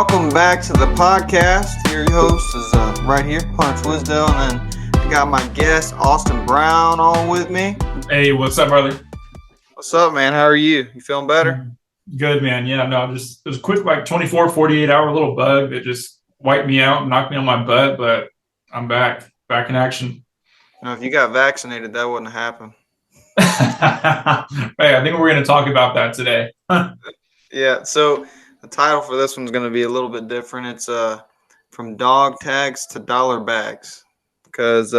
welcome back to the podcast. Your host is right here, Punch Wisdell, and then I got my guest, Austin Brown, on with me. Hey, what's up, brother? What's up, man? How are you? You feeling better? Good, man. Yeah, no, just it was a quick, 24, 48 hour little bug that just wiped me out and knocked me on my butt, but I'm back in action. Now, if you got vaccinated, that wouldn't happen. Hey, I think we're going to talk about that today. Yeah, so the title for this one's going to be a little bit different. It's from dog tags to dollar bags, because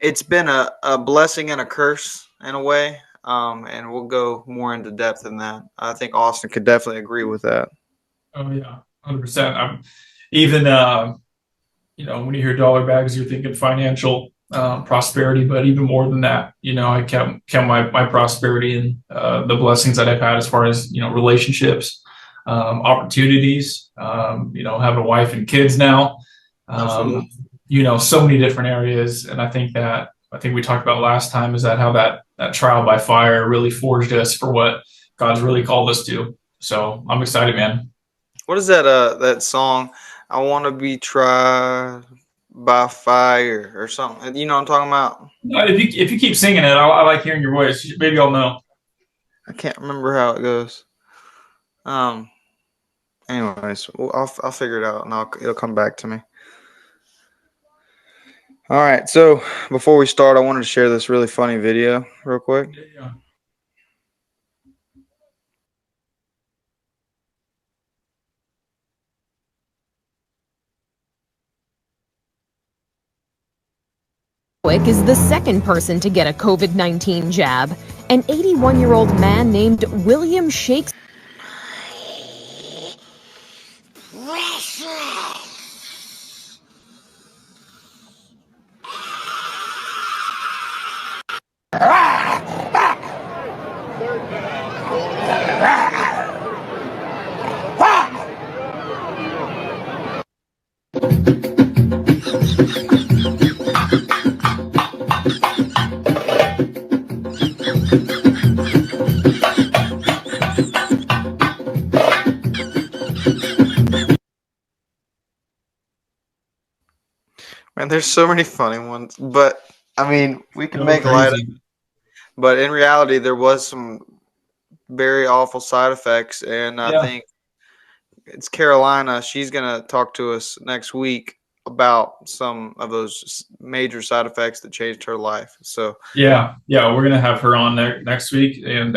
it's been a blessing and a curse in a way, and we'll go more into depth in that. I think Austin could definitely agree with that. Oh yeah, 100%. I'm even, when you hear dollar bags, you're thinking financial prosperity, but even more than that, I count my prosperity and the blessings that I've had as far as relationships, opportunities, having a wife and kids now, so many different areas. And I think we talked about last time is that how that trial by fire really forged us for what God's really called us to. So I'm excited, man. What is that song? I want to be tried by fire or something. You know what I'm talking about? If you keep singing it, I like hearing your voice. Maybe I'll know. I can't remember how it goes. Anyways, I'll figure it out and it'll come back to me. All right. So before we start, I wanted to share this really funny video real quick. Yeah. Is the second person to get a COVID-19 jab. An 81-year-old man named William Shakespeare. Man, there's so many funny ones, but I mean, we can Go make light of it. crazy. But in reality, there was some very awful side effects, and I Yeah. think it's Carolina. She's gonna talk to us next week about some of those major side effects that changed her life. So Yeah, we're gonna have her on next week, and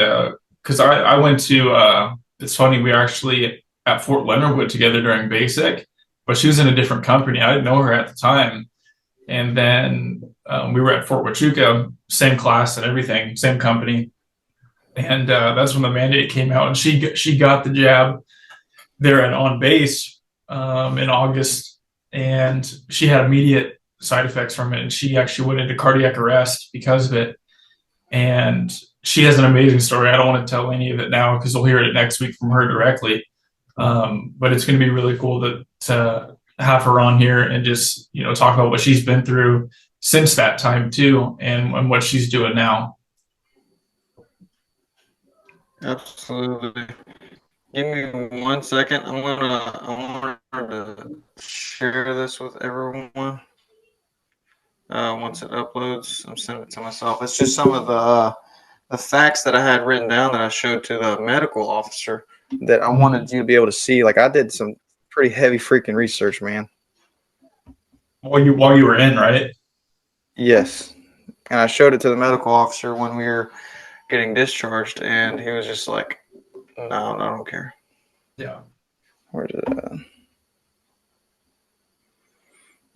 because I went to it's funny, we were actually at Fort Leonard Wood together during basic, but she was in a different company. I didn't know her at the time, and then we were at Fort Huachuca, same class and everything, same company, and that's when the mandate came out, and she got the jab there at on base in August, and she had immediate side effects from it, and she actually went into cardiac arrest because of it. And she has an amazing story. I don't want to tell any of it now because we'll hear it next week from her directly. But it's going to be really cool to have her on here and just talk about what she's been through since that time too, and what she's doing now. absolutely. Give me 1 second. I want to share this with everyone. Once it uploads, I'm sending it to myself. It's just some of the facts that I had written down that I showed to the medical officer that I wanted you to be able to see. Like, I did some pretty heavy freaking research, man. While you were in, right? Yes. And I showed it to the medical officer when we were getting discharged, and he was just like, no, I don't care. Yeah. Where's it at?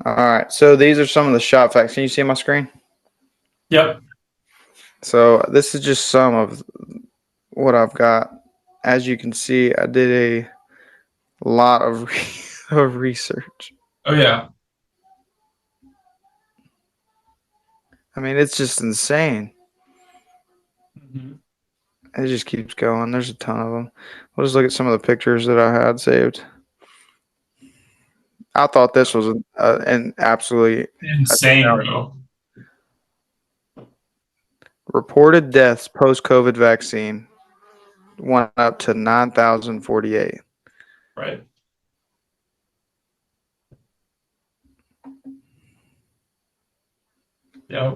All right. So these are some of the shot facts. Can you see my screen? Yep. So this is just some of what I've got. As you can see, I did a lot of research. Oh yeah. I mean, it's just insane. Mm-hmm. It just keeps going. There's a ton of them. We'll just look at some of the pictures that I had saved. I thought this was an absolutely Insane, bro. reported deaths post-COVID vaccine went up to 9,048. Right. Yeah.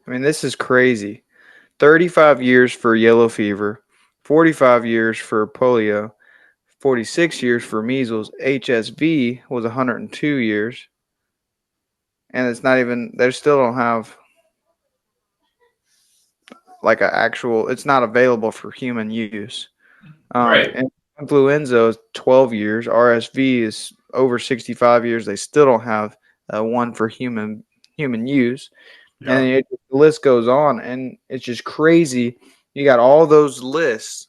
I mean, this is crazy. 35 years for yellow fever, 45 years for polio, 46 years for measles. HSV was 102 years. And it's not even, they still don't have like an actual, it's not available for human use. Right. And influenza is 12 years. RSV is over 65 years. They still don't have one for human use. And Yeah. then the list goes on, and it's just crazy. You got all those lists,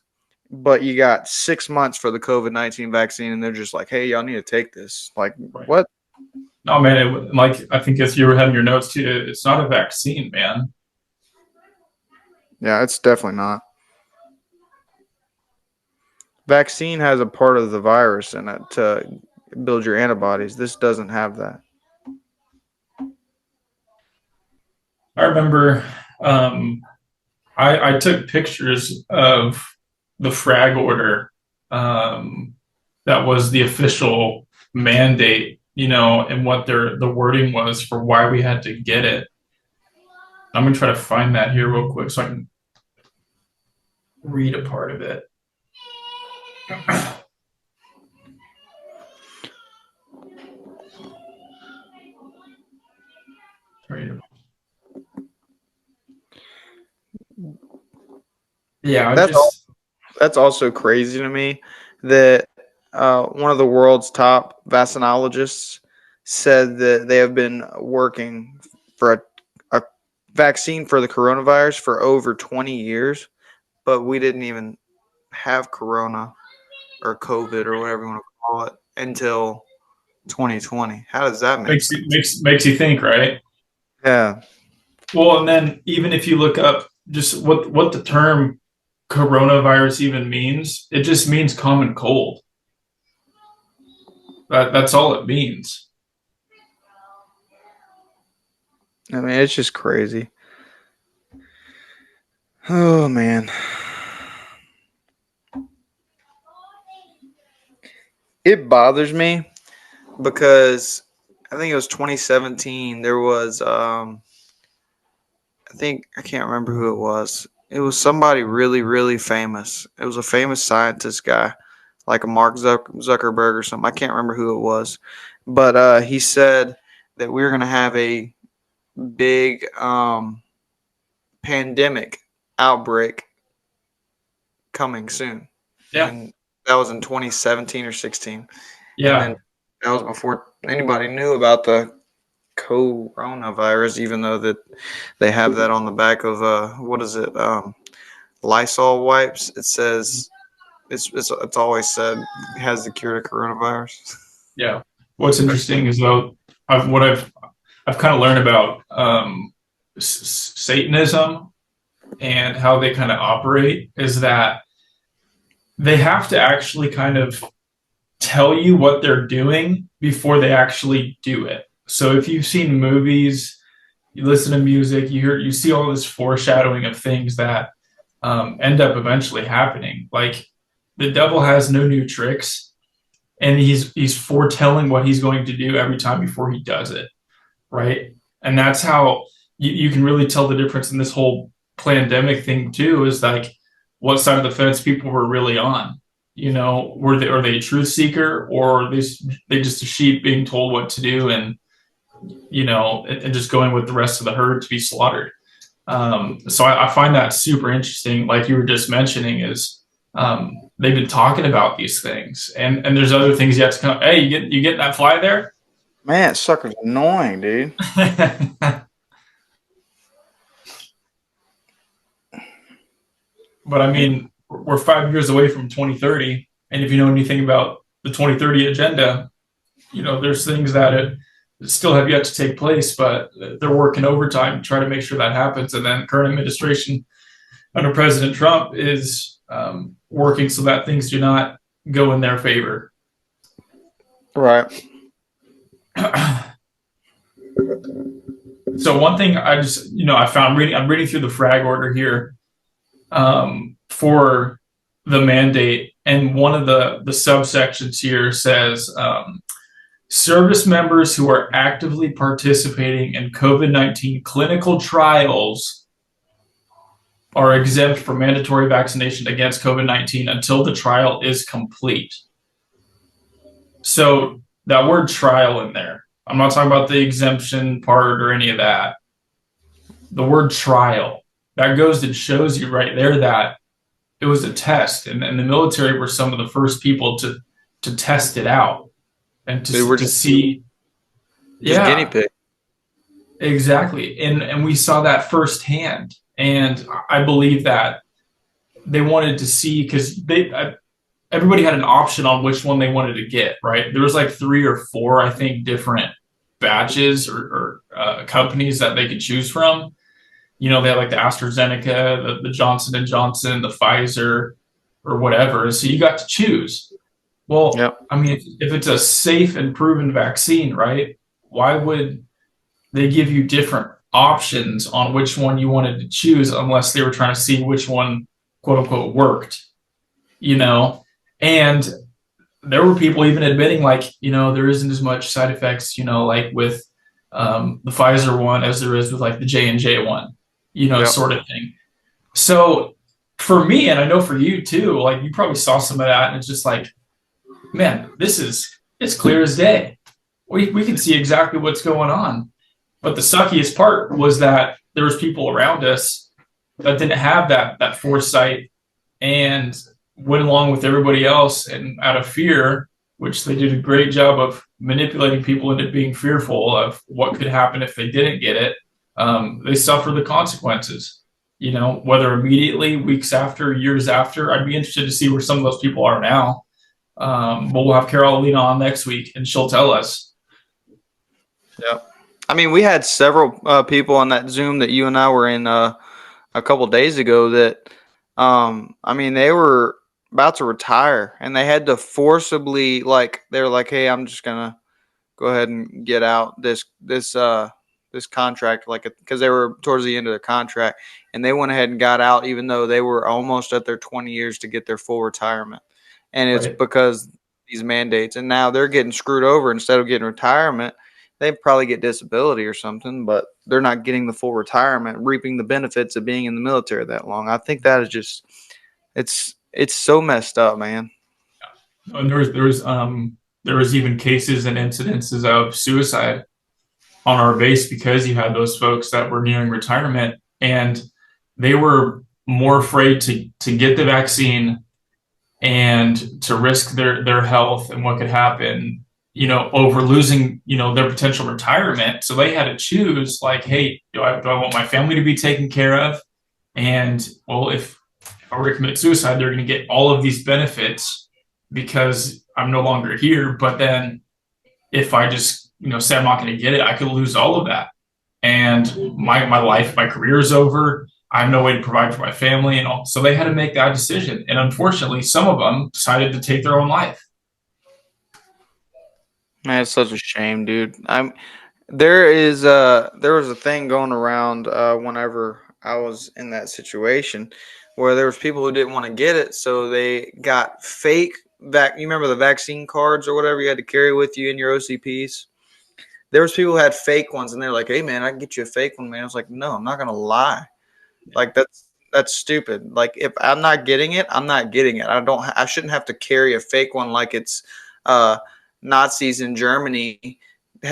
but you got 6 months for the COVID-19 vaccine, and they're just like, "Hey, y'all need to take this." Like, Right. what? No, man. Like I think if you were having your notes too, it's not a vaccine, man. Yeah, it's definitely not. Vaccine has a part of the virus in it to build your antibodies. This doesn't have that. I remember I took pictures of the frag order that was the official mandate, and what the wording was for why we had to get it. I'm gonna try to find that here real quick so I can read a part of it. Yeah, That's also crazy to me that one of the world's top vaccinologists said that they have been working for a vaccine for the coronavirus for over 20 years, but we didn't even have corona or COVID or whatever you want to call it until 2020. How does that make makes sense? you makes you think, right? Yeah. Well, and then even if you look up just what the term coronavirus even means, it just means common cold. That's all it means. I mean, it's just crazy. Oh, man. It bothers me because I think it was 2017. There was, I can't remember who it was. It was somebody really, really famous. It was a famous scientist guy, like a Mark Zuckerberg or something. I can't remember who it was. But he said that we were going to have a big pandemic outbreak coming soon. Yeah. And that was in 2017 or 16. Yeah. And then that was before anybody knew about the coronavirus, even though that they have that on the back of what is it, Lysol wipes. It says it's always said it has the cure to coronavirus. Yeah. What's interesting is though I've kind of learned about Satanism and how they kind of operate is that they have to actually kind of tell you what they're doing before they actually do it. So if you've seen movies, you listen to music, you see all this foreshadowing of things that end up eventually happening. Like the devil has no new tricks, and he's foretelling what he's going to do every time before he does it, right? And that's how you can really tell the difference in this whole pandemic thing too. Is like what side of the fence people were really on. Are they a truth seeker, or are they just a sheep being told what to do and just going with the rest of the herd to be slaughtered. So I find that super interesting. Like you were just mentioning, is they've been talking about these things, and there's other things yet to come. Hey, you get that fly there? Man, sucker's annoying, dude. But I mean, we're 5 years away from 2030, and if you know anything about the 2030 agenda, there's things that still have yet to take place, but they're working overtime to try to make sure that happens. And then current administration under President Trump is working so that things do not go in their favor. Right. So one thing I just, I found I'm reading through the frag order here for the mandate, and one of the subsections here says service members who are actively participating in COVID-19 clinical trials are exempt from mandatory vaccination against COVID-19 until the trial is complete. So that word trial in there, I'm not talking about the exemption part or any of that. The word trial, that goes and shows you right there that it was a test, and the military were some of the first people to test it out and to see. Just guinea pig. Exactly. And we saw that firsthand. And I believe that they wanted to see, because everybody had an option on which one they wanted to get, right? There was like 3 or 4, I think, different batches or companies that they could choose from. You know, they had like the AstraZeneca, the Johnson & Johnson, the Pfizer, or whatever. So you got to choose. Well, yep. I mean, if it's a safe and proven vaccine, right, why would they give you different options on which one you wanted to choose unless they were trying to see which one, quote unquote, worked, you know? And there were people even admitting, like, you know, there isn't as much side effects, you know, like with the Pfizer one as there is with like the J&J one, you know, yep. Sort of thing. So for me, and I know for you too, like you probably saw some of that and it's just like, man, it's clear as day. We can see exactly what's going on. But the suckiest part was that there was people around us that didn't have that foresight and went along with everybody else, and out of fear, which they did a great job of manipulating people into being fearful of what could happen if they didn't get it, they suffer the consequences, you know, whether immediately, weeks after, years after. I'd be interested to see where some of those people are now. But we'll have Carolina on next week and she'll tell us. Yeah. I mean, we had several people on that Zoom that you and I were in a couple of days ago that, I mean, they were about to retire and they had to forcibly, like, they're like, hey, I'm just going to go ahead and get out this contract, like, because they were towards the end of their contract, and they went ahead and got out even though they were almost at their 20 years to get their full retirement. And it's right. Because these mandates, and now they're getting screwed over. Instead of getting retirement, they probably get disability or something, but they're not getting the full retirement, reaping the benefits of being in the military that long. I think that is just, it's so messed up, man. And there was even cases and incidences of suicide on our base because you had those folks that were nearing retirement and they were more afraid to get the vaccine and to risk their health and what could happen, you know, over losing, you know, their potential retirement. So they had to choose, like, hey, do I want my family to be taken care of? And well, if I were to commit suicide, they're going to get all of these benefits because I'm no longer here. But then if I just, you know, say I'm not going to get it, I could lose all of that. And my life, my career is over. I have no way to provide for my family and all. So they had to make that decision. And unfortunately, some of them decided to take their own life. Man, it's such a shame, dude. There was a thing going around whenever I was in that situation where there was people who didn't want to get it, so they got fake you remember the vaccine cards or whatever you had to carry with you in your OCPs? There was people who had fake ones, and they're like, hey, man, I can get you a fake one, man. I was like, no, I'm not going to lie. Like, that's stupid. Like, if I'm not getting it, I'm not getting it. I shouldn't have to carry a fake one like it's Nazis in Germany.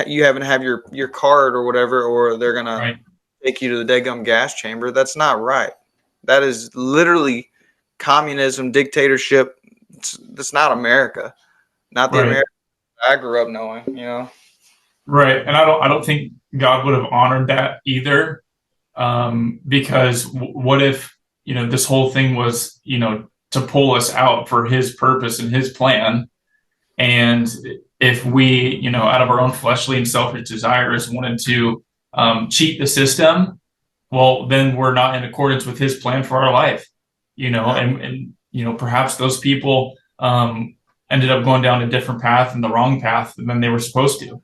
You haven't have your card or whatever, or they're going to take you to the deadgum gas chamber. That's not right. That is literally communism, dictatorship. That's not America. Not the America I grew up knowing, you know? Right. And I don't think God would have honored that either. Because what if, you know, this whole thing was, you know, to pull us out for his purpose and his plan. And if we, you know, out of our own fleshly and selfish desires wanted to cheat the system, well, then we're not in accordance with his plan for our life, you know, and you know, perhaps those people ended up going down a different path and the wrong path than they were supposed to.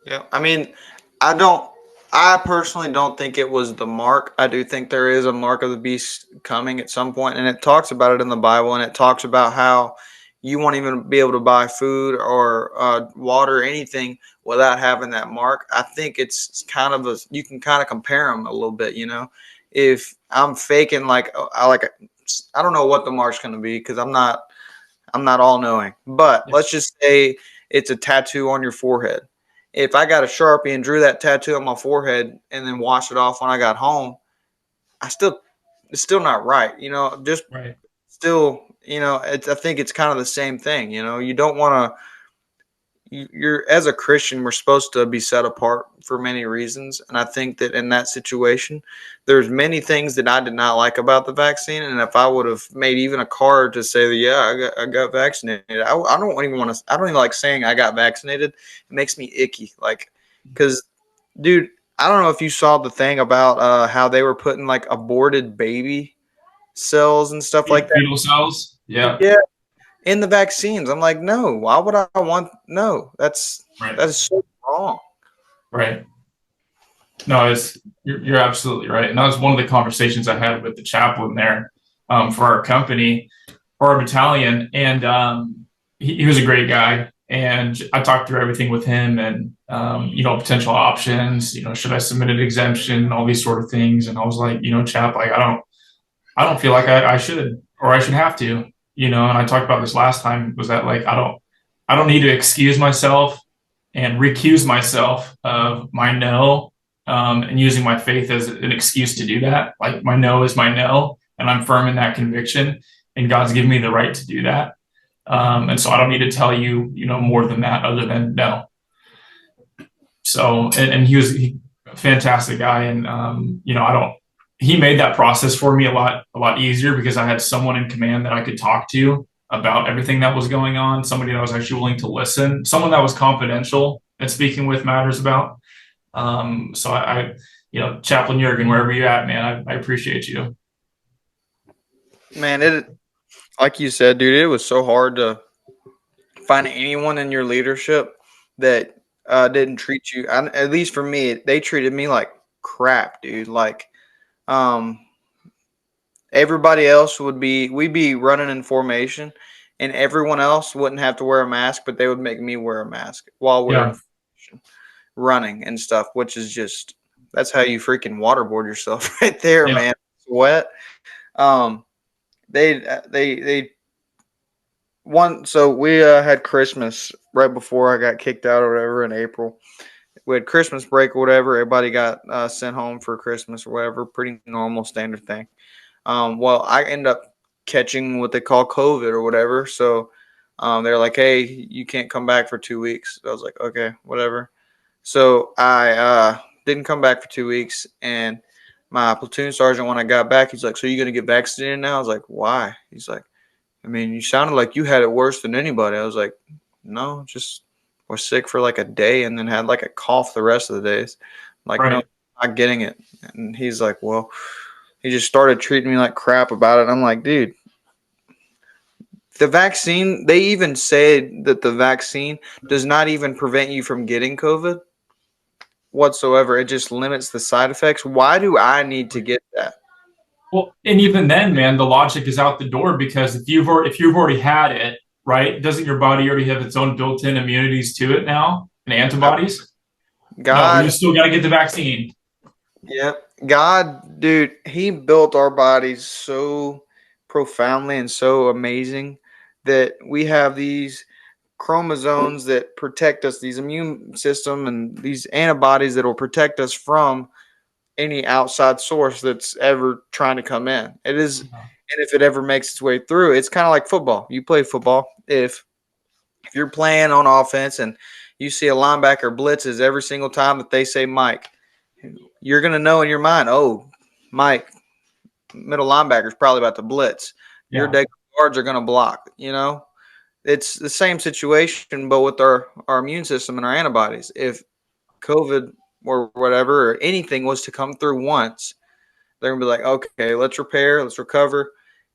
Yeah. I mean, I don't I personally don't think it was the mark. I do think there is a mark of the beast coming at some point, and it talks about it in the Bible, and it talks about how you won't even be able to buy food or water, anything without having that mark. I think it's kind of you can kind of compare them a little bit, you know. If I'm faking I don't know what the mark's going to be because I'm not all knowing, but let's just say it's a tattoo on your forehead. If I got a Sharpie and drew that tattoo on my forehead and then washed it off when I got home, it's still not right. You know, just Right. still, you know, I think it's kind of the same thing. You know, you don't want to, you're as a Christian, we're supposed to be set apart for many reasons. And I think that in that situation, there's many things that I did not like about the vaccine. And if I would have made even a card to say that, yeah, I got vaccinated, I don't even want to, I don't even like saying I got vaccinated. It makes me icky. Like, because, dude, I don't know if you saw the thing about how they were putting like aborted baby cells and stuff like that. Fetal cells. Yeah. Yeah, in the vaccines. I'm like, no, why would I want no? Right. That is so wrong. Right. No, you're absolutely right, and that was one of the conversations I had with the chaplain there for our company, for our battalion, and he was a great guy, and I talked through everything with him, and potential options, should I submit an exemption, all these sort of things, and I was like, chap, like I don't feel like I should or I should have to, and I talked about this last time, was that like I don't need to excuse myself and recuse myself of my no, and using my faith as an excuse to do that. Like my no is my no, and I'm firm in that conviction, and God's given me the right to do that. And so I don't need to tell you, more than that, other than no. So, and he was a fantastic guy, and he made that process for me a lot easier because I had someone in command that I could talk to about everything that was going on, somebody that was actually willing to listen, someone that was confidential and speaking with matters about. So I Chaplain Jurgen, wherever you're at, man, I appreciate you. Man, like you said, dude, it was so hard to find anyone in your leadership that didn't treat you. At least for me, they treated me like crap, dude. Like, everybody else we'd be running in formation, and everyone else wouldn't have to wear a mask, but they would make me wear a mask while we're in formation, running and stuff, which is just, that's how you freaking waterboard yourself right there, man. Sweat. They so we had Christmas right before I got kicked out or whatever in April. We had Christmas break or whatever. Everybody got sent home for Christmas or whatever. Pretty normal, standard thing. Well, I end up catching what they call COVID or whatever. So they're like, hey, you can't come back for 2 weeks. I was like, okay, whatever. So I didn't come back for 2 weeks. And my platoon sergeant, when I got back, he's like, so you going to get vaccinated now? I was like, why? He's like, I mean, you sounded like you had it worse than anybody. I was like, no, just was sick for like a day and then had like a cough the rest of the days. Like, no, I'm not getting it. And he's like, well, he just started treating me like crap about it. I'm like, dude, the vaccine, they even say that the vaccine does not even prevent you from getting COVID whatsoever. It just limits the side effects. Why do I need to get that? Well, and even then, man, the logic is out the door, because if you've already had it, right? Doesn't your body already have its own built-in immunities to it now and antibodies? No, you still got to get the vaccine. Yep. God, dude, he built our bodies so profoundly and so amazing that we have these chromosomes that protect us, these immune system and these antibodies that will protect us from any outside source that's ever trying to come in. It is, and if it ever makes its way through, it's kind of like football. You play football. If you're playing on offense and you see a linebacker blitzes every single time that they say Mike, you're going to know in your mind, oh, Mike, middle linebacker is probably about to blitz. Your deck guards are going to block. It's the same situation, but with our immune system and our antibodies. If COVID or whatever or anything was to come through once, they're going to be like, okay, let's repair, let's recover.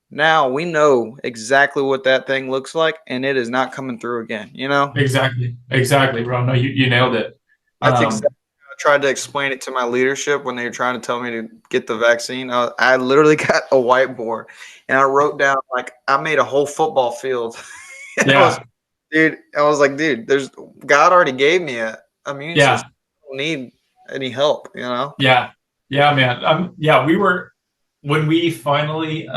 Now we know exactly what that thing looks like, and it is not coming through again, Exactly, bro. No, you nailed it. That's exactly how I tried to explain it to my leadership when they were trying to tell me to get the vaccine. I literally got a whiteboard and I wrote down, like, I made a whole football field. And Yeah. I was like, dude, God already gave me a immune Yeah. system. I don't need any help, you know? Yeah. Yeah, man. Yeah, we were when we finally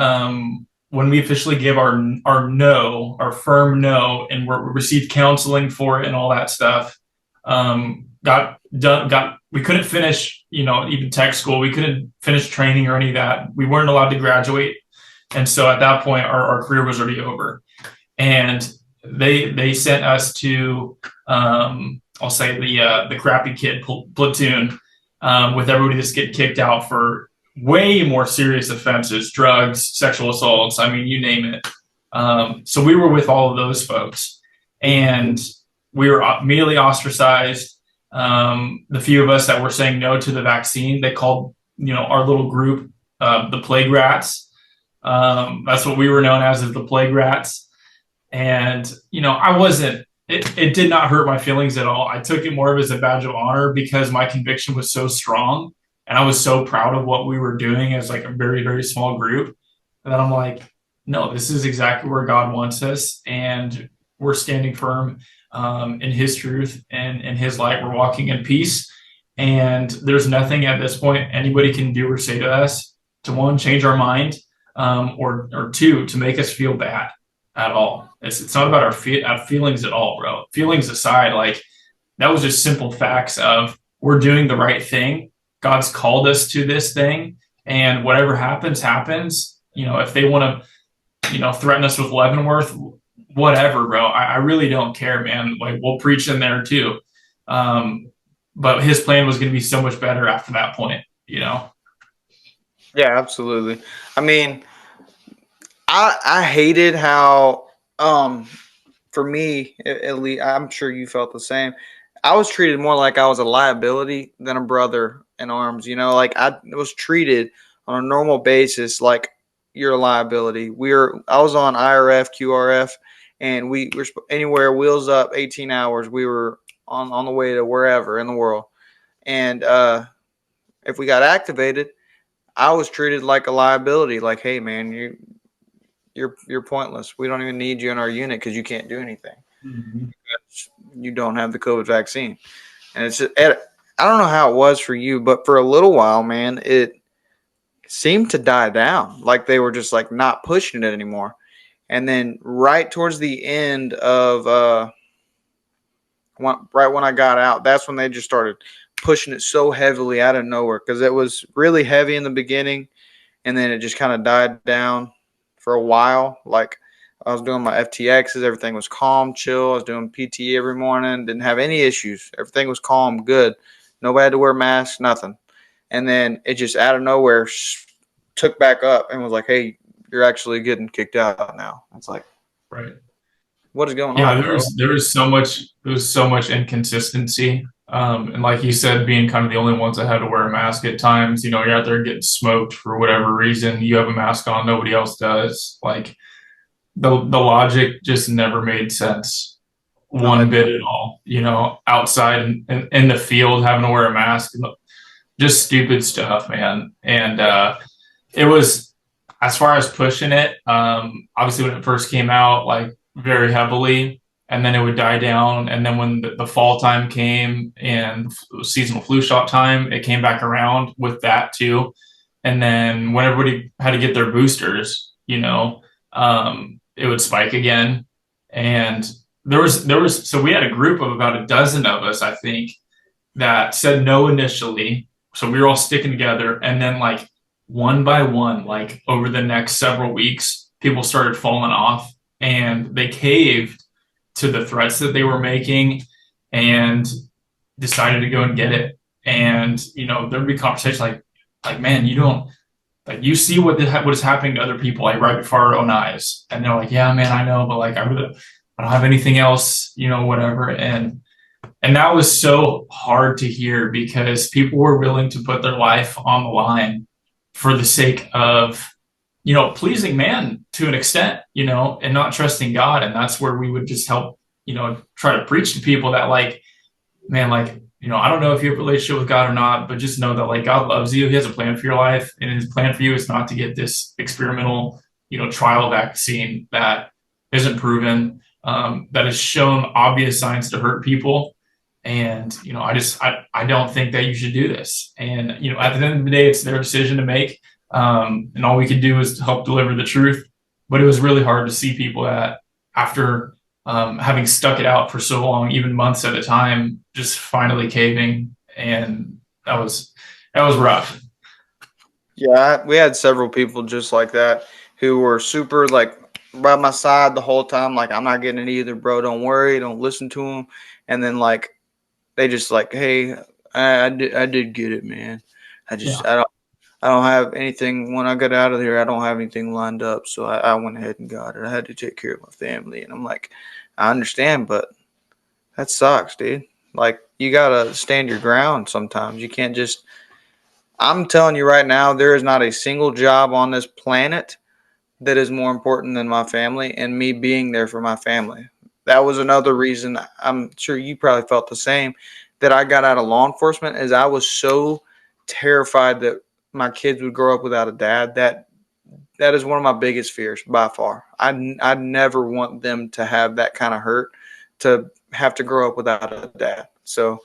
when we officially gave our firm no, and we received counseling for it and all that stuff. We couldn't finish, even tech school. We couldn't finish training or any of that. We weren't allowed to graduate. And so at that point our career was already over. And they sent us to I'll say the crappy kid platoon, with everybody that's getting kicked out for way more serious offenses, drugs, sexual assaults. I mean, you name it. So we were with all of those folks, and we were immediately ostracized. The few of us that were saying no to the vaccine, they called, our little group, the plague rats. That's what we were known as the plague rats. And, it did not hurt my feelings at all. I took it more of as a badge of honor because my conviction was so strong and I was so proud of what we were doing as like a very, very small group. And then I'm like, no, this is exactly where God wants us. And we're standing firm in his truth and in his light. We're walking in peace. And there's nothing at this point anybody can do or say to us to, one, change our mind, or two, to make us feel bad at all. It's not about our feelings at all, bro. Feelings aside, like, that was just simple facts of we're doing the right thing. God's called us to this thing, and whatever happens. If they want to, threaten us with Leavenworth, whatever, bro. I really don't care, man. Like, we'll preach in there too. But his plan was going to be so much better after that point. Yeah, absolutely. I mean, I hated how, for me, at least, I'm sure you felt the same. I was treated more like I was a liability than a brother in arms. Like, I was treated on a normal basis like you're a liability. I was on IRF, QRF, and we were anywhere, wheels up, 18 hours. We were on the way to wherever in the world. And if we got activated, I was treated like a liability. Like, hey, man, you're pointless. We don't even need you in our unit because you can't do anything. Mm-hmm. You don't have the COVID vaccine. And it's just, I don't know how it was for you, but for a little while, man, it seemed to die down. Like they were just like not pushing it anymore. And then right towards the end of right when I got out, that's when they just started pushing it so heavily out of nowhere, because it was really heavy in the beginning, and then it just kind of died down for a while. Like, I was doing my FTXs, everything was calm, chill. I was doing PT every morning, didn't have any issues. Everything was calm, good. Nobody had to wear masks, nothing. And then it just out of nowhere took back up and was like, hey, you're actually getting kicked out now. It's like, right. What is going on? Yeah, there was so much inconsistency. And like you said, being kind of the only ones that had to wear a mask at times, you're out there getting smoked for whatever reason. You have a mask on, nobody else does. Like, the logic just never made sense one bit at all. Outside and in the field, having to wear a mask, just stupid stuff, man. And it was, as far as pushing it, obviously when it first came out, like, very heavily, and then it would die down. And then when the fall time came and seasonal flu shot time, it came back around with that too. And then when everybody had to get their boosters, it would spike again. And so we had a group of about a dozen of us, I think, that said no initially. So we were all sticking together. And then, like, one by one, like, over the next several weeks, people started falling off, and they caved to the threats that they were making and decided to go and get it. And, there'd be conversation like, man, you don't, like, you see what is happening to other people, like, right before our own eyes. And they're like, yeah, man, I know, but, like, I don't have anything else, whatever. And that was so hard to hear, because people were willing to put their life on the line for the sake of, pleasing man to an extent, and not trusting God. And that's where we would just help, try to preach to people that, like, man, like, I don't know if you have a relationship with God or not, but just know that like God loves you. He has a plan for your life, and his plan for you is not to get this experimental, trial vaccine that isn't proven, that has shown obvious signs to hurt people. And I don't think that you should do this. And at the end of the day, it's their decision to make. And all we can do is to help deliver the truth. But it was really hard to see people that after having stuck it out for so long, even months at a time, just finally caving, and that was rough. Yeah, we had several people just like that who were super like by my side the whole time. Like, I'm not getting it either, bro. Don't worry. Don't listen to them. And then like they just like, hey, I did get it, man. Yeah, I don't have anything when I got out of here. I don't have anything lined up, so I went ahead and got it. I had to take care of my family, and I'm like, I understand, but that sucks, dude. Like, you gotta stand your ground sometimes. You can't just. I'm telling you right now, there is not a single job on this planet that is more important than my family and me being there for my family. That was another reason. I'm sure you probably felt the same, that I got out of law enforcement, is I was so terrified that my kids would grow up without a dad. That is one of my biggest fears by far. I never want them to have that kind of hurt, to have to grow up without a dad. So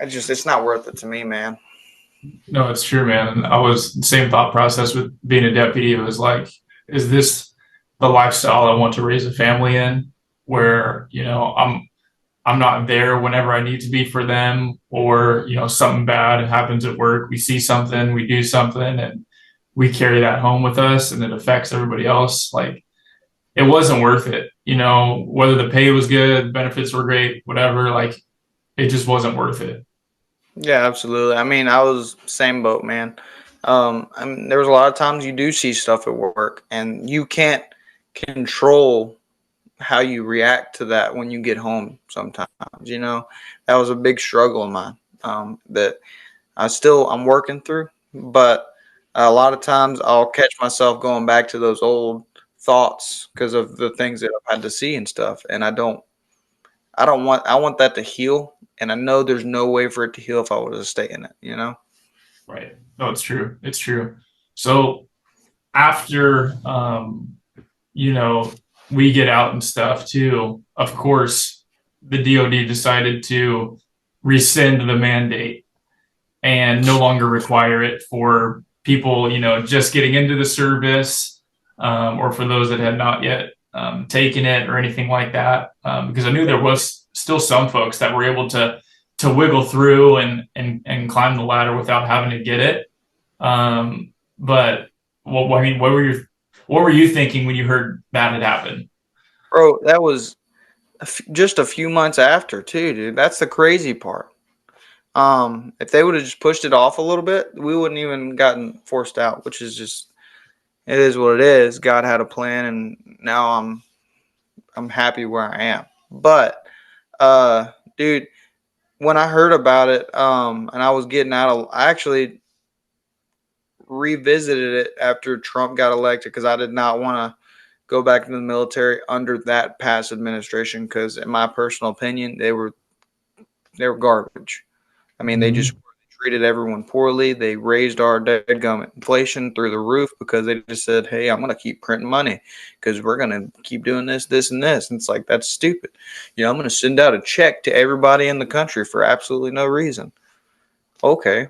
it's not worth it to me, man. no, it's true, man. And I was the same thought process with being a deputy. It was like, is this the lifestyle I want to raise a family in, where I'm not there whenever I need to be for them, or something bad happens at work, we see something, we do something, and we carry that home with us, and it affects everybody else. Like, it wasn't worth it. Whether the pay was good, benefits were great, whatever. Like, it just wasn't worth it. Yeah, absolutely. I mean, I was same boat, man. I mean, there was a lot of times you do see stuff at work, and you can't control how you react to that when you get home. Sometimes, that was a big struggle of mine, that I'm working through. But a lot of times, I'll catch myself going back to those old thoughts because of the things that I've had to see and stuff, and I want that to heal, and I know there's no way for it to heal if I was to stay in it. Right. No, it's true. It's true. So after you know, we get out and stuff too, of course, the DoD decided to rescind the mandate and no longer require it for people, just getting into the service, or for those that had not yet taken it or anything like that. Because I knew there was still some folks that were able to wiggle through and climb the ladder without having to get it. But I mean, what were you thinking when you heard that had happened? Bro, that was just a few months after too, dude. That's the crazy part. If they would have just pushed it off a little bit, we wouldn't even gotten forced out, which is just, it is what it is. God had a plan, and now I'm happy where I am. But dude, when I heard about it, and I was getting out of, I actually revisited it after Trump got elected, because I did not want to go back into the military under that past administration, because in my personal opinion, they were garbage. I mean, they just Mhm. treated everyone poorly. They raised our deadgum inflation through the roof because they just said, hey, I'm going to keep printing money because we're going to keep doing this, this, and this. And it's like, that's stupid. I'm going to send out a check to everybody in the country for absolutely no reason. Okay.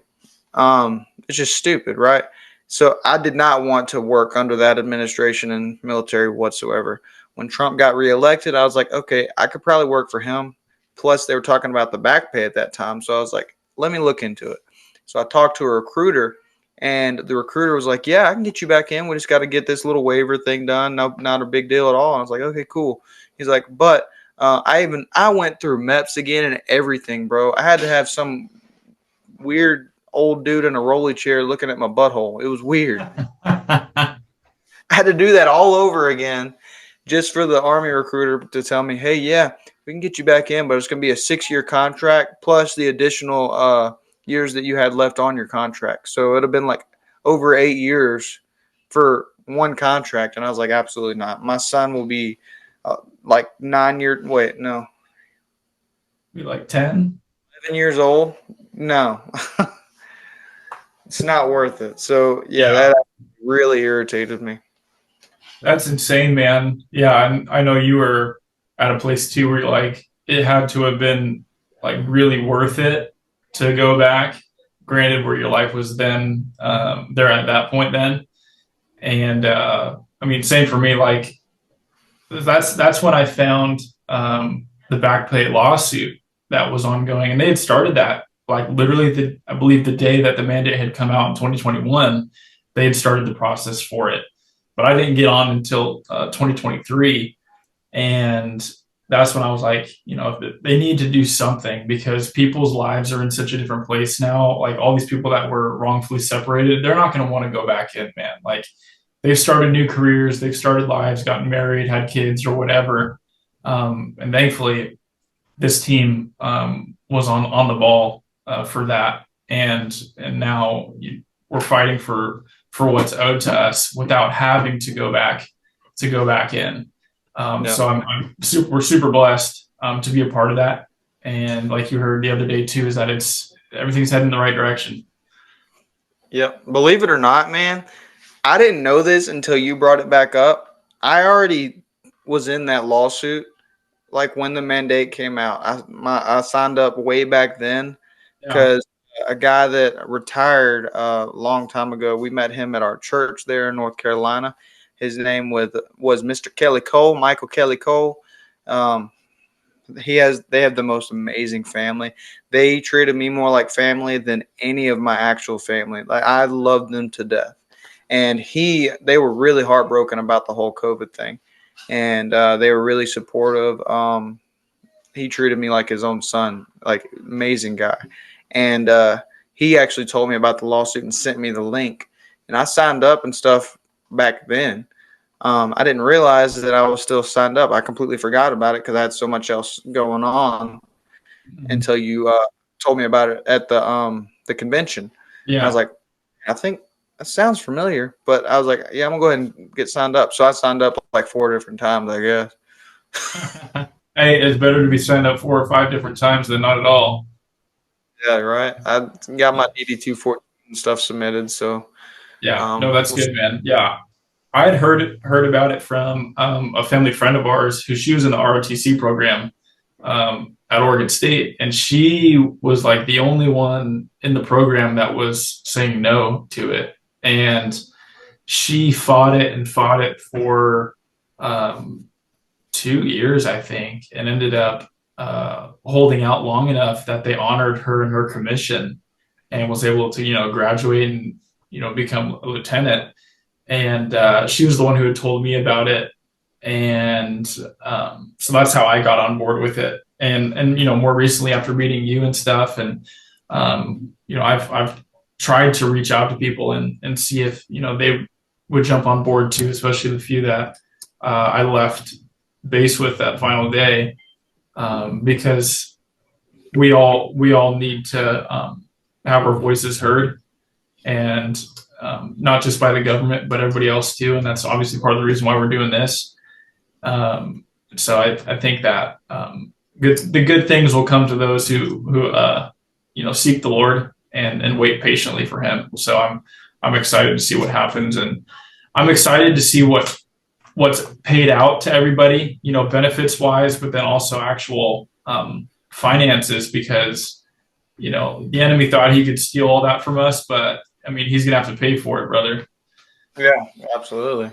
It's just stupid, right? So I did not want to work under that administration and military whatsoever. When Trump got reelected, I was like, okay, I could probably work for him. Plus, they were talking about the back pay at that time. So I was like, let me look into it. So I talked to a recruiter, and the recruiter was like, yeah, I can get you back in. We just got to get this little waiver thing done. No, not a big deal at all. And I was like, okay, cool. He's like, but I went through MEPS again and everything, bro. I had to have some weird old dude in a rolly chair looking at my butthole. It was weird. I had to do that all over again just for the Army recruiter to tell me, hey, yeah, we can get you back in, but it's going to be a 6-year contract plus the additional years that you had left on your contract. So it would have been like over 8 years for one contract. And I was like, absolutely not. My son will be like 9 years. Wait, no, Be like 10. years old, no, it's not worth it. So yeah, Yeah, that really irritated me. that's insane, man. Yeah, and I know you were at a place too where like it had to have been like really worth it to go back. Granted, where your life was then there at that point then, and I mean, same for me. Like that's when I found the back pay lawsuit that was ongoing, and they had started that like literally I believe the day that the mandate had come out in 2021, they had started the process for it, but I didn't get on until 2023, and that's when I was like, they need to do something because people's lives are in such a different place now. Like all these people that were wrongfully separated, they're not going to want to go back in, man. Like they've started new careers, they've started lives, gotten married, had kids, or whatever. And thankfully, this team was on the ball for that, and now we're fighting for what's owed to us without having to go back in. Yeah. So we're super blessed to be a part of that. And like you heard the other day too, is that everything's heading in the right direction. Yep. Believe it or not, man, I didn't know this until you brought it back up. I already was in that lawsuit, like when the mandate came out. I signed up way back then Yeah. because a guy that retired a long time ago, we met him at our church there in North Carolina. His name was Mr. Kelly Cole, Michael Kelly Cole. Um, they have the most amazing family. They treated me more like family than any of my actual family. Like I loved them to death. And they were really heartbroken about the whole COVID thing, and they were really supportive. He treated me like his own son, like amazing guy. And he actually told me about the lawsuit and sent me the link. And I signed up and stuff back then. I didn't realize that I was still signed up. I completely forgot about it because I had so much else going on Mhm. until you told me about it at the convention. And I was Yeah. like, I think that sounds familiar. But I was like, yeah, I'm gonna go ahead and get signed up. So I signed up like 4 different times, I guess. Hey, it's better to be signed up 4 or 5 different times than not at all. Yeah, right. I got my DD 214 stuff submitted. So Yeah, no, that's we'll good, man. Yeah, I had heard about it from a family friend of ours who she was in the ROTC program at Oregon State, and she was like the only one in the program that was saying no to it, and she fought it for um, 2 years, I think, and ended up holding out long enough that they honored her in her commission and was able to graduate and become a lieutenant, and she was the one who had told me about it, and so that's how I got on board with it. And more recently after meeting you and stuff, and I've tried to reach out to people and see if they would jump on board too, especially the few that I left base with that final day, because we all need to have our voices heard, and not just by the government, but everybody else too. And that's obviously part of the reason why we're doing this. So I think that the good things will come to those who seek the Lord and wait patiently for Him. So I'm excited to see what happens, and I'm excited to see what's paid out to everybody, benefits wise, but then also actual finances, because the enemy thought he could steal all that from us, but I mean, he's gonna have to pay for it, brother. yeah, absolutely.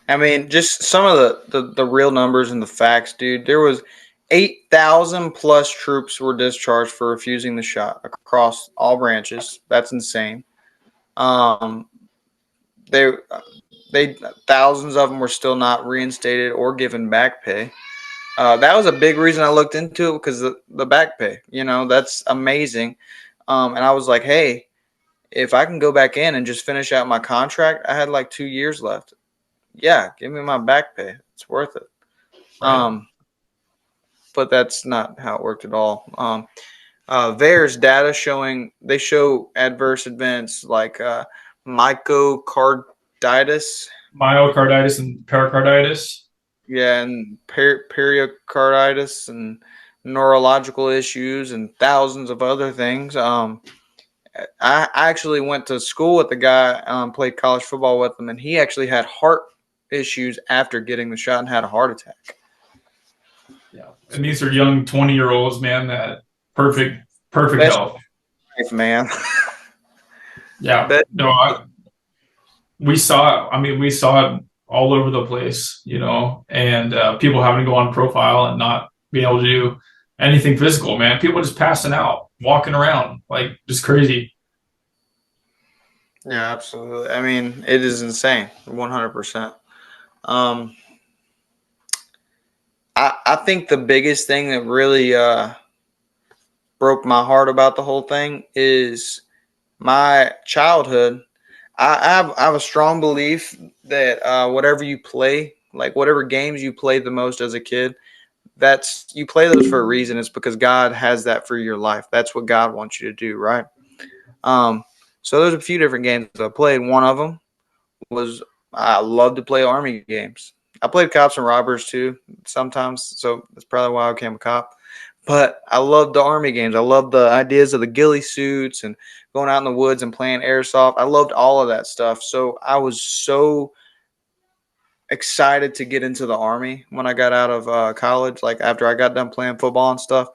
I mean, just some of the real numbers and the facts, dude. There was 8,000 plus troops were discharged for refusing the shot across all branches. That's insane. Um, they they thousands of them were still not reinstated or given back pay. That was a big reason I looked into it because the back pay, that's amazing. And I was like, hey, if I can go back in and just finish out my contract, I had like 2 years left. Yeah, give me my back pay. It's worth it. Right. But that's not how it worked at all. VAERS data they show adverse events like myocarditis, Myocarditis and pericarditis. yeah, and pericarditis and neurological issues and thousands of other things. I actually went to school with the guy, played college football with him, and he actually had heart issues after getting the shot and had a heart attack. Yeah. And these are young 20-year-olds, man, that perfect Best health. life, man. Yeah. No, we saw it. I mean, we saw it all over the place, and people having to go on profile and not being able to do anything physical, man. People just passing out, walking around, like just crazy. Yeah, absolutely. I mean, it is insane, 100%. I think the biggest thing that really broke my heart about the whole thing is my childhood. I have a strong belief that whatever you play, like whatever games you played the most as a kid, that's you play those for a reason. It's because God has that for your life. That's what God wants you to do, right? So there's a few different games that I played. One of them was I love to play army games. I played cops and robbers too sometimes, so that's probably why I became a cop. But I love the army games. I love the ideas of the ghillie suits and going out in the woods and playing airsoft. I loved all of that stuff. So I was so excited to get into the army when I got out of college. Like after I got done playing football and stuff,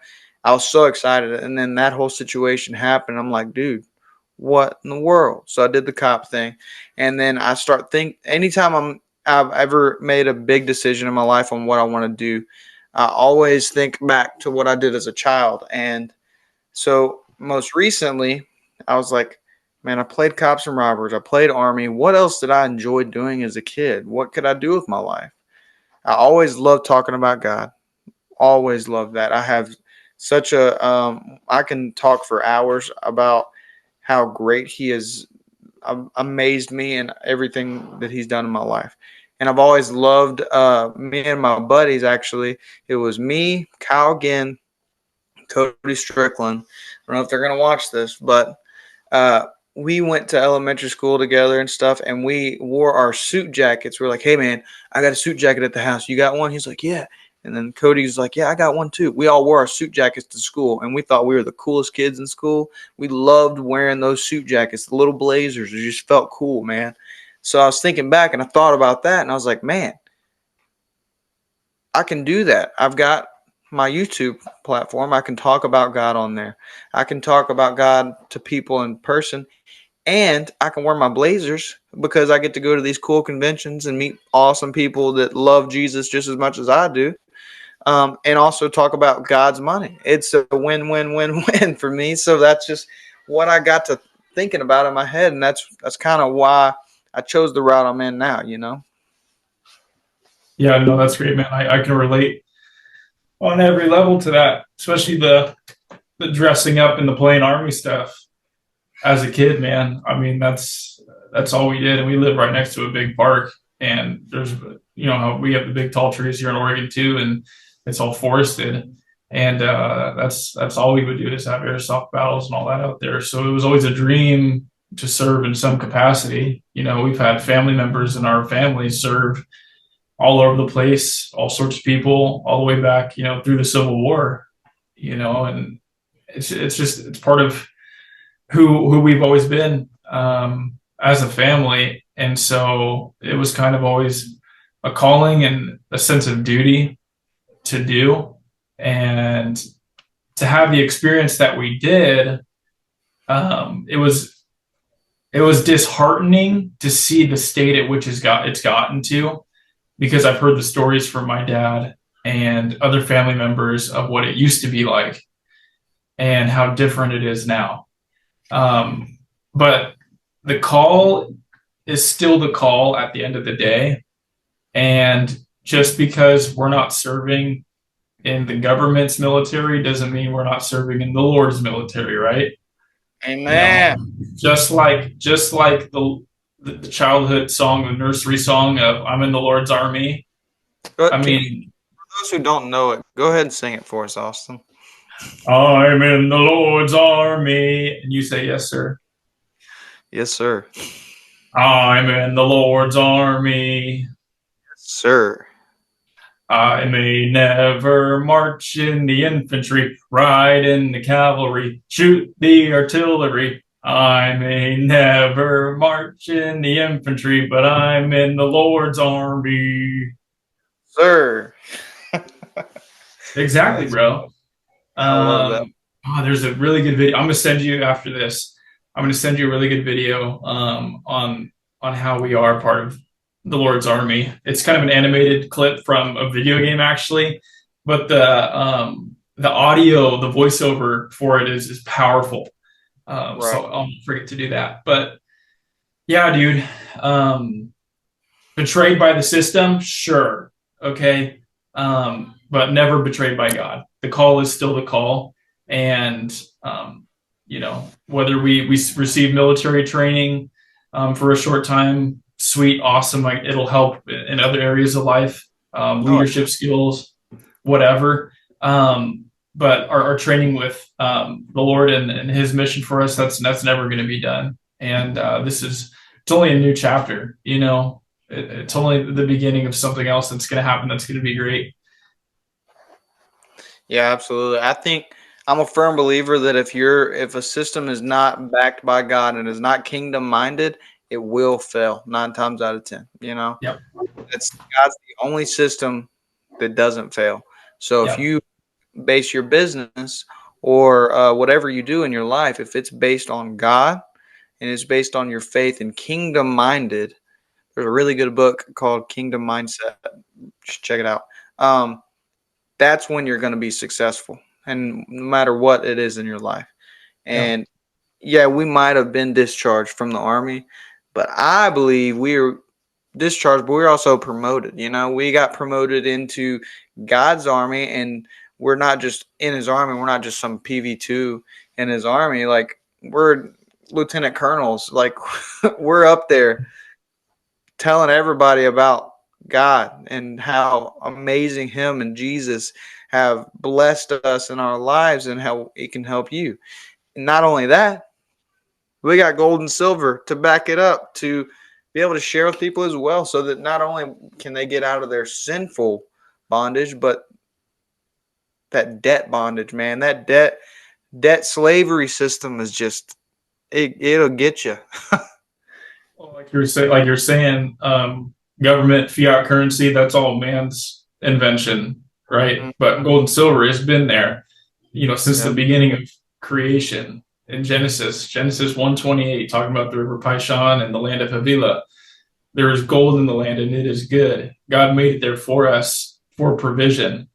I was so excited. And then that whole situation happened. I'm like, dude, what in the world? So I did the cop thing, and then I start anytime I've ever made a big decision in my life on what I want to do, I always think back to what I did as a child. And so most recently, I was like, man, I played cops and robbers. I played army. What else did I enjoy doing as a kid? What could I do with my life? I always loved talking about God. Always loved that. I have such I can talk for hours about how great he has amazed me and everything that he's done in my life. And I've always loved me and my buddies, actually. It was me, Kyle Ginn, Cody Strickland. I don't know if they're going to watch this, but we went to elementary school together and stuff, and we wore our suit jackets. We're like, hey, man, I got a suit jacket at the house. You got one? He's like, yeah. And then Cody's like, yeah, I got one too. We all wore our suit jackets to school, and we thought we were the coolest kids in school. We loved wearing those suit jackets, the little blazers. It just felt cool, man. So I was thinking back, and I thought about that, and I was like, man, I can do that. I've got my YouTube platform. I can talk about God on there. I can talk about God to people in person, and I can wear my blazers because I get to go to these cool conventions and meet awesome people that love Jesus just as much as I do. And also talk about God's money. It's a win-win-win-win for me. So that's just what I got to thinking about in my head, and that's kind of why I chose the route I'm in now. Yeah, no, that's great, man. I can relate on every level to that, especially the dressing up and the playing army stuff as a kid, man. I mean, that's all we did, and we live right next to a big park, and there's how we have the big tall trees here in Oregon too, and it's all forested, and that's all we would do is have airsoft battles and all that out there. So it was always a dream to serve in some capacity. We've had family members in our family serve all over the place, all sorts of people, all the way back, through the Civil War, and it's part of who we've always been as a family. And so it was kind of always a calling and a sense of duty to do, and to have the experience that we did. It was disheartening to see the state at which it's gotten to, because I've heard the stories from my dad and other family members of what it used to be like and how different it is now. But the call is still the call at the end of the day. And just because we're not serving in the government's military doesn't mean we're not serving in the Lord's military, right? Amen. Just like the childhood song, the nursery song of "I'm in the Lord's army." But I mean, for those who don't know it, go ahead and sing it for us, Austin. I'm in the Lord's army, and you say, "Yes, sir." Yes, sir. I'm in the Lord's army. Yes, sir. I may never march in the infantry, ride in the cavalry, shoot the artillery. I may never march in the infantry, but I'm in the Lord's army. Sir. Exactly, bro. I love that. There's a really good video. I'm gonna send you after this. I'm gonna send you a really good video on how we are part of the Lord's Army. It's kind of an animated clip from a video game, actually, but the audio, the voiceover for it is powerful. Right. So I'll forget to do that. But yeah, dude, betrayed by the system, sure, okay, but never betrayed by God. The call is still the call, and whether we receive military training for a short time, sweet, awesome, like it'll help in other areas of life, leadership skills, whatever. But our training with the Lord and His mission for us, that's never going to be done. And it's only a new chapter, it's only the beginning of something else that's going to happen. That's going to be great. Yeah, absolutely. I think I'm a firm believer that if a system is not backed by God and is not kingdom minded, it will fail 9 times out of 10. Yep. God's the only system that doesn't fail. So if you base your business or whatever you do in your life, if it's based on God and it's based on your faith and kingdom minded, there's a really good book called Kingdom Mindset. Just check it out. That's when you're going to be successful, and no matter what it is in your life. And we might have been discharged from the Army, but I believe we were discharged, but we were also promoted. We got promoted into God's army, and we're not just in His army. We're not just some PV2 in His army. Like, we're lieutenant colonels. Like, we're up there telling everybody about God and how amazing Him and Jesus have blessed us in our lives and how it can help you. And not only that, we got gold and silver to back it up, to be able to share with people as well, so that not only can they get out of their sinful bondage, but that debt bondage, man, that debt slavery system is just, it'll get you. Well, like you're saying, government, fiat currency, that's all man's invention, right? Mm-hmm. But gold and silver has been there, since the beginning of creation. In Genesis 1:28, talking about the river Pishon and the land of Havilah. There is gold in the land, and it is good. God made it there for us for provision,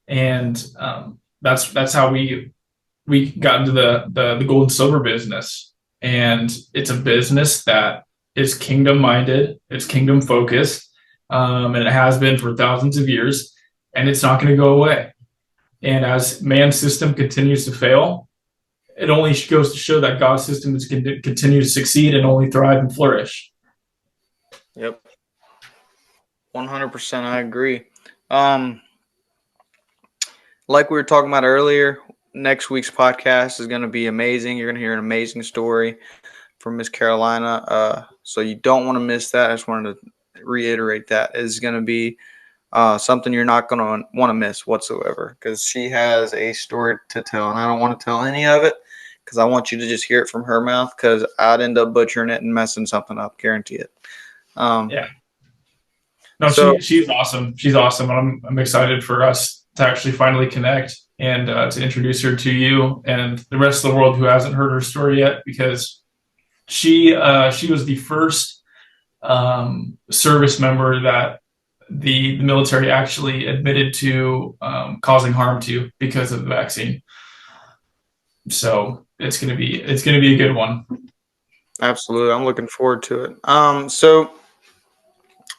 and that's how we got into the gold and silver business. And it's a business that is kingdom minded, it's kingdom focused, and it has been for thousands of years, and it's not going to go away. And as man's system continues to fail, it only goes to show that God's system is going to continue to succeed and only thrive and flourish. Yep. 100%. I agree. Like we were talking about earlier, next week's podcast is going to be amazing. You're going to hear an amazing story from Miss Carolina. So you don't want to miss that. I just wanted to reiterate that. It's going to be something you're not going to want to miss whatsoever, because she has a story to tell, and I don't want to tell any of it because I want you to just hear it from her mouth, because I'd end up butchering it and messing something up. Guarantee it. Yeah. No, so, she's awesome. She's awesome. I'm excited for us to actually finally connect and to introduce her to you and the rest of the world who hasn't heard her story yet, because she was the first service member that the military actually admitted to causing harm to because of the vaccine. So it's gonna be a good one. Absolutely, I'm looking forward to it. So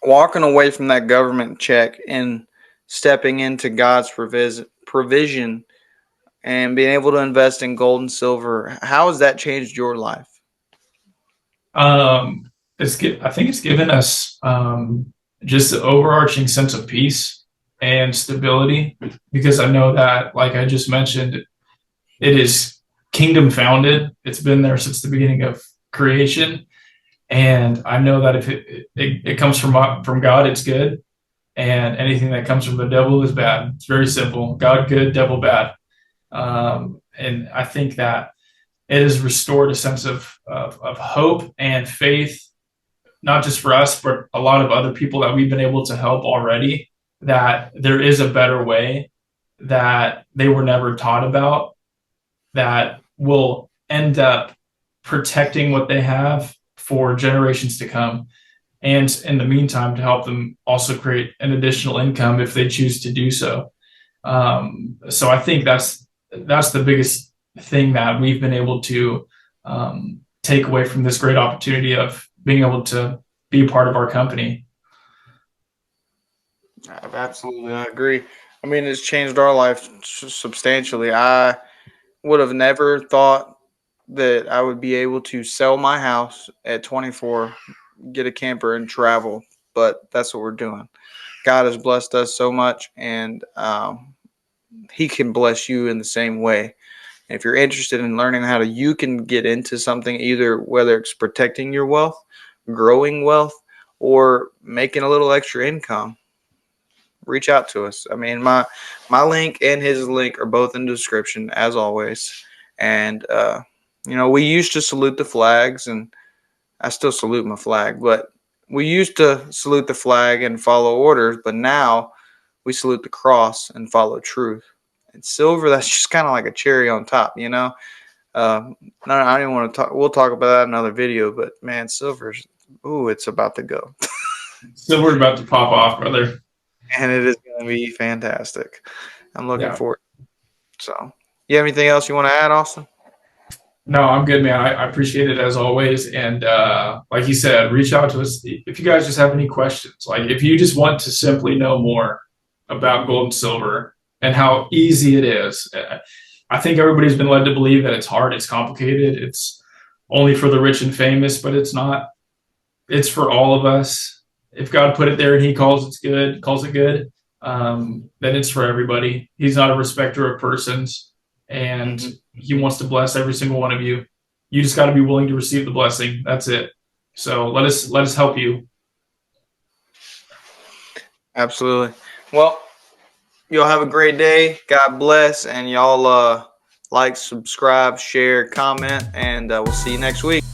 walking away from that government check and stepping into God's provision and being able to invest in gold and silver, how has that changed your life? I think it's given us just the overarching sense of peace and stability, because I know that, like I just mentioned, it is kingdom founded. It's been there since the beginning of creation, and I know that if it comes from God, it's good. and anything that comes from the devil is bad. It's very simple. God good, devil bad. And I think that it has restored a sense of hope and faith, not just for us, but a lot of other people that we've been able to help already, that there is a better way that they were never taught about, that will end up protecting what they have for generations to come. And in the meantime, to help them also create an additional income if they choose to do so. So I think that's the biggest thing that we've been able to take away from this great opportunity of being able to be a part of our company. Absolutely, I agree. I mean, it's changed our life substantially. I would have never thought that I would be able to sell my house at 24, get a camper, and travel, but that's what we're doing. God has blessed us so much, and He can bless you in the same way. If you're interested in learning how you can get into something, either whether it's protecting your wealth, growing wealth, or making a little extra income, reach out to us. I mean, my link and his link are both in the description, as always. And we used to salute the flags, and I still salute my flag, but we used to salute the flag and follow orders, but now we salute the cross and follow truth. And silver, that's just kind of like a cherry on top, no, I don't even want to talk. We'll talk about that in another video, but man, silver's, it's about to go. Silver's about to pop off, brother. And it is going to be fantastic. I'm looking Yeah. forward. So, you have anything else you want to add, Austin? No, I'm good, man. I appreciate it as always. And like you said, reach out to us if you guys just have any questions. Like if you just want to simply know more about gold and silver and how easy it is. I think everybody's been led to believe that it's hard, it's complicated, it's only for the rich and famous, but it's not. It's for all of us. If God put it there and He calls it good, then it's for everybody. He's not a respecter of persons, and He wants to bless every single one of you. You just got to be willing to receive the blessing. That's it. So let us help you. Absolutely. Well, y'all have a great day. God bless, and y'all like, subscribe, share, comment, and we'll see you next week.